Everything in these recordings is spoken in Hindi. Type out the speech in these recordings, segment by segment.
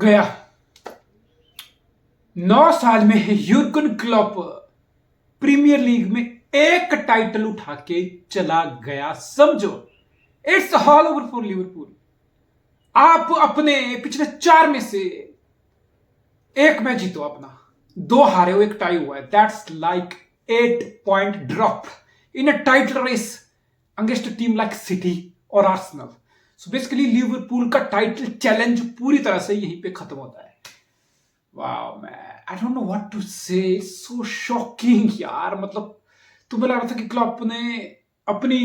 गया। 9 साल में यूर्गन क्लॉप प्रीमियर लीग में एक टाइटल उठा के चला गया। समझो, it's all over for Liverpool. आप अपने पिछले 4 में से एक मैच जीतो, अपना 2 हारे हो, 1 टाई हुआ है। That's like 8 point drop in a title race against a team like City और आर्सेनल। सो बेसिकली लिवरपूल का टाइटल चैलेंज पूरी तरह से यहीं पे खत्म होता है। Wow man, I don't know what to say, so shocking यार। मतलब तुम्हें लग रहा था कि क्लॉप ने अपनी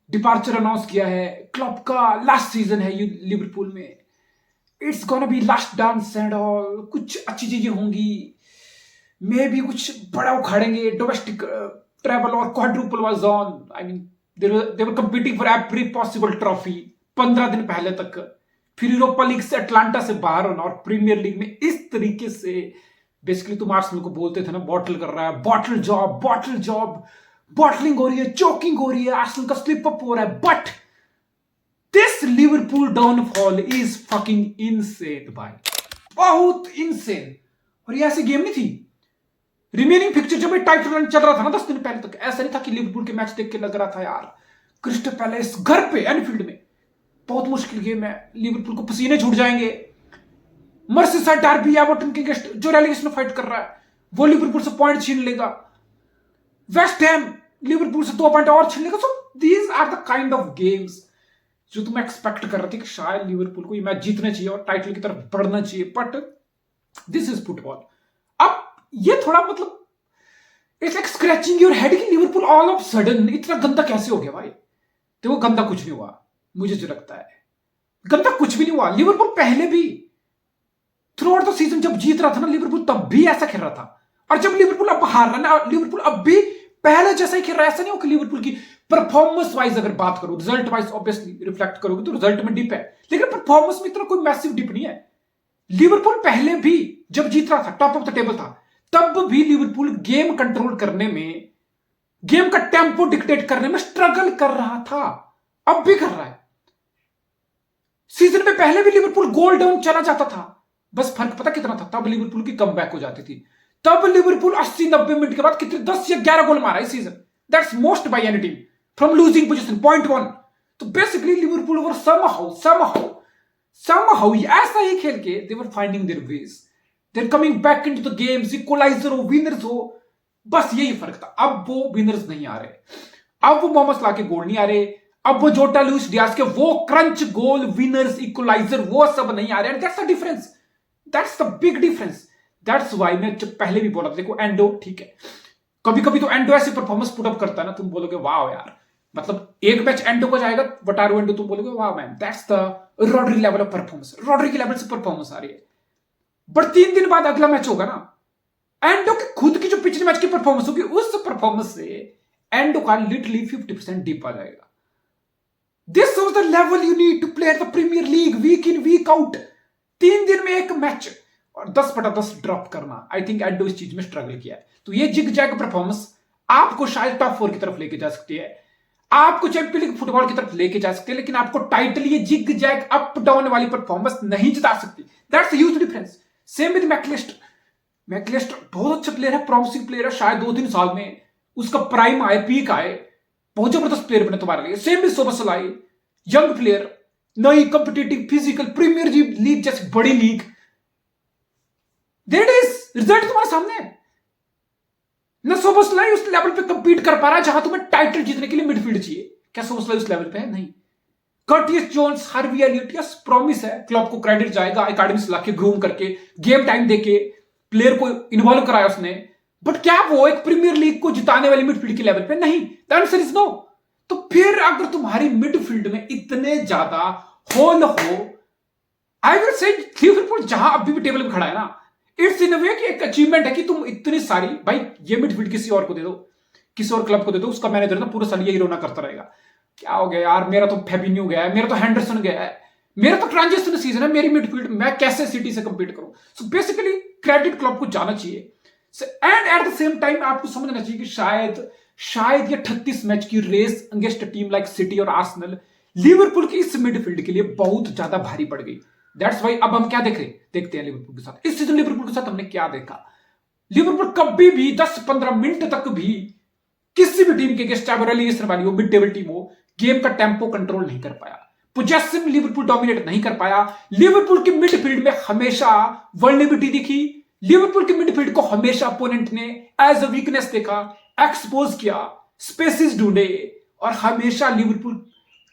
डिपार्चर अनाउंस किया है, क्लॉप का लास्ट सीजन है लिवरपूल में, it's gonna be last dance and all, कुछ अच्छी चीजें होंगी, मे भी कुछ बड़ा उखाड़ेंगे, डोमेस्टिक ट्रैवल और quadruple was on. I mean they were competing for every possible trophy 15 दिन पहले तक। फिर यूरोपा लीग से अटलांटा से बाहर होना और प्रीमियर लीग में इस तरीके से बेसिकली तुम आर्सेनल को बोलते थे ना, बॉटल कर रहा है, बॉटल जॉब, बॉटलिंग हो रही है, चोकिंग हो रही है, आर्सेनल का स्लिप अप हो रहा है। But this Liverpool downfall is fucking insane भाई, बहुत इनसेन। और ये ऐसी गेम नहीं थी। रिमेनिंग पिक्चर जब टाइटल रन चल रहा था ना 10 दिन पहले तक, ऐसा नहीं था कि लिवरपूल के मैच देख के लग रहा था यार क्रिस्टल पैलेस घर पे एनफील्ड में बहुत मुश्किल गेम है, लिवरपूल को पसीने छूट जाएंगे। मर्सीसाइड डर्बी एवर्टन के गेस्ट जो रेलेगेशन में फाइट कर रहा है वो लिवरपूल से पॉइंट छीन लेगा। वेस्ट हैम लिवरपूल से 2 पॉइंट और छीन लेगा। So these are the kind of games जो तुम एक्सपेक्ट कर रहे थे कि शायद लिवरपूल को ये मैच जीतना चाहिए और टाइटल की तरफ बढ़ना चाहिए। But this is football. अब ये थोड़ा मतलब it's like scratching your head कि लिवरपूल ऑल ऑफ सडन इतना गंदा कैसे हो गया भाई। देखो गंदा कुछ नहीं हुआ, मुझे जो लगता है गंदा कुछ भी नहीं हुआ। लिवरपूल पहले भी थ्रू आउट द सीजन जब जीत रहा था ना लिवरपूल, तब भी ऐसा खेल रहा था। और जब लिवरपूल अब हार रहा है ना, लिवरपूल अब भी पहले जैसा ही खेल रहा है। ऐसा नहीं हो कि लिवरपूल की परफॉर्मेंस वाइज अगर बात करो, रिजल्ट वाइज ऑब्वियसली रिफ्लेक्ट करोगे तो रिजल्ट में डिप है, लेकिन परफॉर्मेंस में इतना कोई मैसिव डिप नहीं है। लिवरपूल पहले भी जब जीत रहा था, टॉप ऑफ द टेबल था, तब भी लिवरपूल गेम कंट्रोल करने में, गेम का टेम्पो डिक्टेट करने में स्ट्रगल कर रहा था, अब भी कर रहा है। सीजन में पहले भी लिवरपूल गोल डाउन चला जाता था, बस फर्क पता कितना था, तब लिवरपूल की कमबैक हो जाती थी। तब लिवरपूल 80-90 मिनट के बाद कितने 10 या 11 गोल मारा इस season. That's most by any team from losing position 0.1। तो बेसिकली लिवरपूल वर समहाउ ऐसा ही खेल के they were finding their ways, they are coming back into the games, equaliser हो, विनर्स हो, बस यही फर्क था। अब वो विनर्स नहीं आ रहे, अब वो मोहम्मद सलाह के गोल नहीं आ रहे, अब वो जोटा लुइस डियाज के वो क्रंच गोल, विनर्स, इक्वलाइजर, वो सब नहीं आ रहे। That's the difference, that's the big difference. That's why मैं जब पहले भी बोला था, देखो एंडो ठीक है, कभी कभी तो एंडो ऐसी परफॉर्मेंस पुट अप करता है ना, तुम बोलोगे वाह यार, मतलब एक मैच एंडो को जाएगा वटारो एंडो, तुम बोलोगे वाह man, that's the Rodri level of performance, Rodri के लेवल से परफॉर्मेंस आ रही है। बट 3 दिन बाद अगला मैच होगा ना, एंडो की खुद की जो पिछले मैच की परफॉर्मेंस होगी, उस परफॉर्मेंस से एंडो का लिटरली 50% डिप आ जाएगा। This was the level you need to play the Premier League, week in week out, 3 दिन में एक मैच और 10/10 ड्रॉप करना। आई थिंक एंडो इस चीज में स्ट्रगल किया है। तो ये जिग जैग परफॉर्मेंस आपको शायद टॉप 4 की तरफ लेके जा सकती है, आपको चैंपियन लीग फुटबॉल की तरफ लेके जा सकती है, लेकिन आपको टाइटल ये जिग जैग अप डाउन वाली परफॉर्मेंस नहीं जिता सकती। That's huge difference. Same with MacAllister बहुत अच्छा प्लेयर है, प्रॉमिसिंग प्लेयर है, शायद 2-3 साल में उसका प्राइम आए, पीक आए, बहुत जबरदस्त प्लेयर बने तुम्हारे लिए। Same with Szoboszlai, young player, नई कंपिटिटिव फिजिकल प्रीमियर लीग जैसी बड़ी league, there it is, result तुम्हारे सामने है ना। सोबोसलाई उस लेवल पे कंपीट कर पा रहा है जहां तुम्हें टाइटल जीतने के लिए मिडफील्ड चाहिए। क्या सोबोसलाई उस लेवल पे है? नहीं। Curtis Jones, Harvey Elliott, yes promise है, क्लब को क्रेडिट जाएगा, एकेडमी से लाके ग्रूम करके, गेम टाइम देके प्लेयर को इन्वॉल्व कराया उसने, बट क्या वो एक प्रीमियर लीग को जिताने वाली मिडफील्ड के लेवल पे? नहीं। The answer is no. तो फिर अगर तुम्हारी मिडफील्ड में इतने ज्यादा होल हो, आई विल से लिवरपूल जहां अभी भी टेबल में खड़ा है ना, इट्स इन अ वे कि एक अचीवमेंट है कि तुम इतनी सारी, भाई ये मिडफील्ड किसी और को दे दो, किसी और क्लब को दे दो, उसका मैनेजर ना पूरा साल यही रोना करता रहेगा, क्या हो गया यार, मेरा तो फेबिन्यू गया है, मेरा तो हैंडरसन गया है, मेरा तो ट्रांजिशन सीजन है, मेरी मिडफील्ड मैं कैसे सिटी से कंपीट करूं। सो बेसिकली क्रेडिट क्लब को जाना चाहिए। And at the same time आपको समझना चाहिए कि शायद ये 38 मैच की race against team like City और आर्सेनल लिवरपूल की इस मिडफील्ड के लिए बहुत ज्यादा भारी पड़ गई। दैट्स वाई अब हम क्या देखते हैं लिवरपूल के साथ। इस सीजन लिवरपूल के साथ हमने क्या देखा, लिवरपूल कभी भी 10-15 मिनट तक भी किसी भी टीम के अगेंस्ट, चाहे रेलीगेशन वाली हो, मिड टेबल टीम हो, गेम का टेम्पो कंट्रोल नहीं कर पाया, पोजेसिव लिवरपूल डोमिनेट नहीं कर पाया। लिवरपूल की मिडफील्ड में हमेशा वर्नेबिलिटी दिखी, लिवरपूल की मिडफील्ड को हमेशा अपोनेंट ने एज अ वीकनेस देखा, एक्सपोज किया, स्पेसिस ढूंढे, और हमेशा लिवरपूल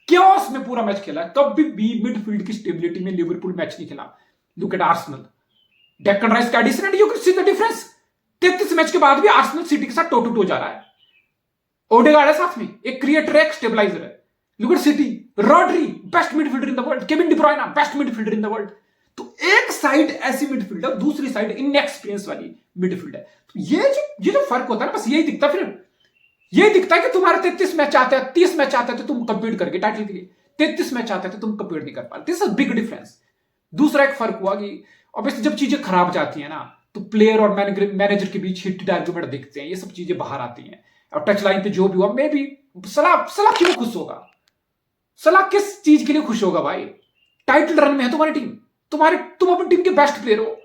क्योस में पूरा मैच खेला। कभी भी मिडफील्ड की स्टेबिलिटी में लिवरपूल मैच नहीं खेला। Look at Arsenal, Declan Rice का addition and you can see the difference. 33 match के बाद भी आर्सेनल सिटी के साथ टो टू टो जा रहा है। ओडेगार्ड है साथ में, एक क्रिएटर है, एक स्टेबलाइजर है। Look at City, Rodri best midfielder in the world, Kevin De Bruyne best midfielder in the world. तो एक साइड ऐसी मिडफील्ड है, दूसरी साइड इनएक्सपीरियंस वाली मिडफील्ड है। तो ये जो फर्क होता है ना, बस यही दिखता, फिर यही दिखता है कि तुम्हारे 33 मैच आते हैं, 30 मैच आते हैं तो तुम कंपीट करके टाइटल के लिए, 33 मैच आते हैं तो तुम कंपीट नहीं कर पाते। This is big difference. दूसरा एक फर्क हुआ कि ऑब्वियसली जब चीजें खराब जाती है ना, तो प्लेयर और मैनेजर के बीच हिट आर्गुमेंट दिखते हैं, ये सब चीजें बाहर आती हैं। और टच लाइन पे जो भी हुआ, मे बी सलाह क्यों खुश होगा, सलाह किस चीज के लिए खुश होगा भाई? टाइटल रन में है तुम्हारी टीम, तुम अपनी टीम के बेस्ट प्लेयर हो,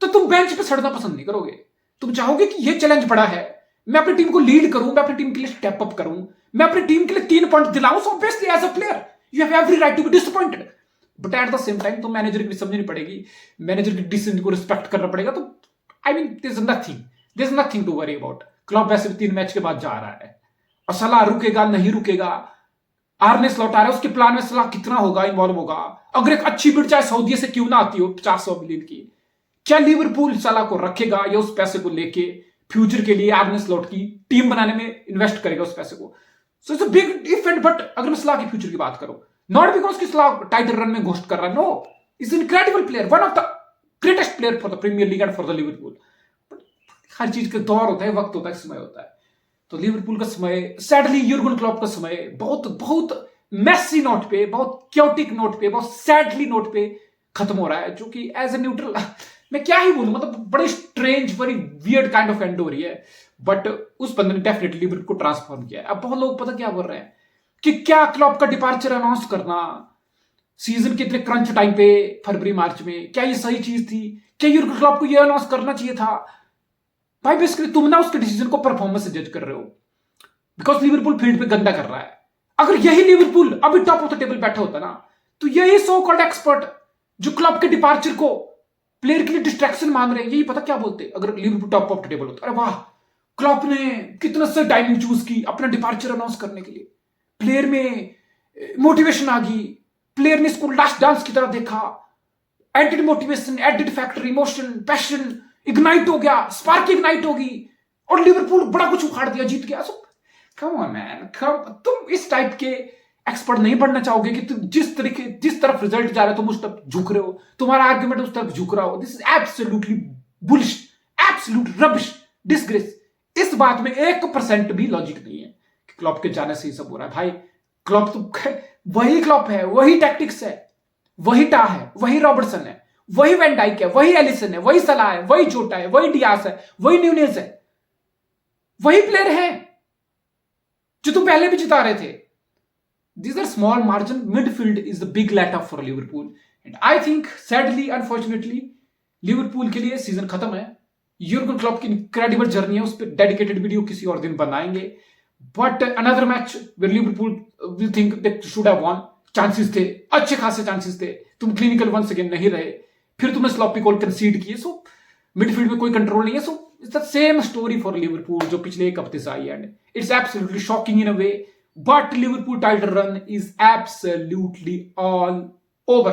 तो तुम बेंच पे सड़ना पसंद नहीं करोगे। तुम चाहोगे कि ये चैलेंज बड़ा है, मैं अपनी टीम को लीड करूं, मैं अपनी टीम के लिए स्टेप अप करूं, मैं अपनी टीम के लिए 3 पॉइंट दिलाऊं। So obviously as a player you have every right to be disappointed, but at the same time तो मैनेजर की भी समझनी पड़ेगी, मैनेजर की डिसीजन को रिस्पेक्ट करना पड़ेगा। तो I mean there is nothing to worry about. Club वैसे भी 3 मैच के बाद जा रहा है, और सलाह रुकेगा नहीं रुकेगा, आर्ने स्लॉट आ रहा है, उसके प्लान में सलाह कितना होगा, इन्वॉल्व होगा। अगर एक अच्छी बिड चाहे सऊदी से क्यों ना आती हो 50-100 मिलियन की, क्या लिवरपूल सलाह को रखेगा या उस पैसे को लेके फ्यूचर के लिए आर्ने स्लॉट की टीम बनाने में इन्वेस्ट करेगा उस पैसे को? So it's a big event. But अगर मैं सलाह की फ्यूचर की बात करूं, नॉट बिकॉज की सलाह टाइटल रन में घोषित कर रहा है, no, is incredible player, one of the greatest player for the Premier League and for the Liverpool. हर चीज का दौर होता है, वक्त होता है, समय होता है। तो लिवरपूल का समय, सैडली यूर्गन क्लॉप का समय बहुत मैसी नोट पे, बहुत क्योटिक नोट पे, बहुत सैडली नोट पे खत्म हो रहा है, जो कि एज ए न्यूट्रल मैं क्या ही बोलूं, मतलब बड़ी स्ट्रेंज, बड़ी वियर्ड काइंड ऑफ एंड हो रही है। बट उस बंदे ने डेफिनेटली लिवरपूल को ट्रांसफॉर्म किया है। अब बहुत लोग पता क्या बोल रहे हैं कि क्या क्लॉप का डिपार्चर अनाउंस करना सीजन के इतने क्रंच टाइम पे, फरवरी मार्च में, क्या ये सही चीज थी? क्या यूर्गन क्लॉप को ये अनाउंस करना चाहिए था? भाई बेसिकली तुम ना उसके डिसीजन को परफॉर्मेंस से जज कर रहे हो, बिकॉज लिवरपूल फील्ड पे गंदा कर रहा है। अगर यही लिवरपूल अभी टॉप ऑफ द टेबल बैठा होता ना, तो यही सो कॉल्ड एक्सपर्ट जो क्लब के डिपार्चर को प्लेयर के लिए डिस्ट्रैक्शन मान रहे हैं, यही पता क्या बोलते अगर Liverpool top of the table होता? अरे वाह, क्लब ने कितना सही टाइमिंग चूज की अपना डिपार्चर अनाउंस करने के लिए, प्लेयर में मोटिवेशन आ गई, प्लेयर ने इसको लास्ट डांस की तरह देखा, anti motivation, added factor, emotion, passion ignite हो गया, स्पार्क इग्नाइट होगी, और लिवरपूल बड़ा कुछ उखाड़ दिया, जीत गया। सो कम ऑन मैन, तुम इस टाइप के एक्सपर्ट नहीं बनना चाहोगे कि तुम जिस तरफ रिजल्ट जा रहा है तुम उस तरफ झुक रहे हो, तुम्हारा आर्गुमेंट उस तरफ झुक रहा हो। This is absolutely bullish, absolute rubbish, disgrace. इस बात में 1% भी लॉजिक नहीं है कि क्लॉप के जाने से ही सब हो रहा है। भाई क्लॉप तो वही क्लॉप है, वही टैक्टिक्स है, वही टा है, वही रॉबर्टसन है, वही वैन डाइक है, वही एलिसन है, वही सलाह है, वही जोटा है, वही डियास है, वही न्यूनेज है, वही प्लेयर है जो तुम पहले भी जिता रहे थे। These are small margin. Midfield is the big let up for Liverpool, and I think sadly, unfortunately, Liverpool के लिए सीजन खत्म है। यूर्गन क्लॉप की इनक्रेडिबल जर्नी है, उस पर डेडिकेटेड वीडियो किसी और दिन बनाएंगे। But another match where Liverpool we think they should have won, chances थे, अच्छे खासे चांसेस थे, तुम क्लिनिकल वंस अगेन नहीं रहे, फिर तुमने स्लॉपी गोल कंसीड किए। सो मिडफील्ड में कोई कंट्रोल नहीं है। So it's the same story for Liverpool जो पिछले एक हफ्ते से आई, and it's absolutely shocking in a way, but Liverpool title run is absolutely all over.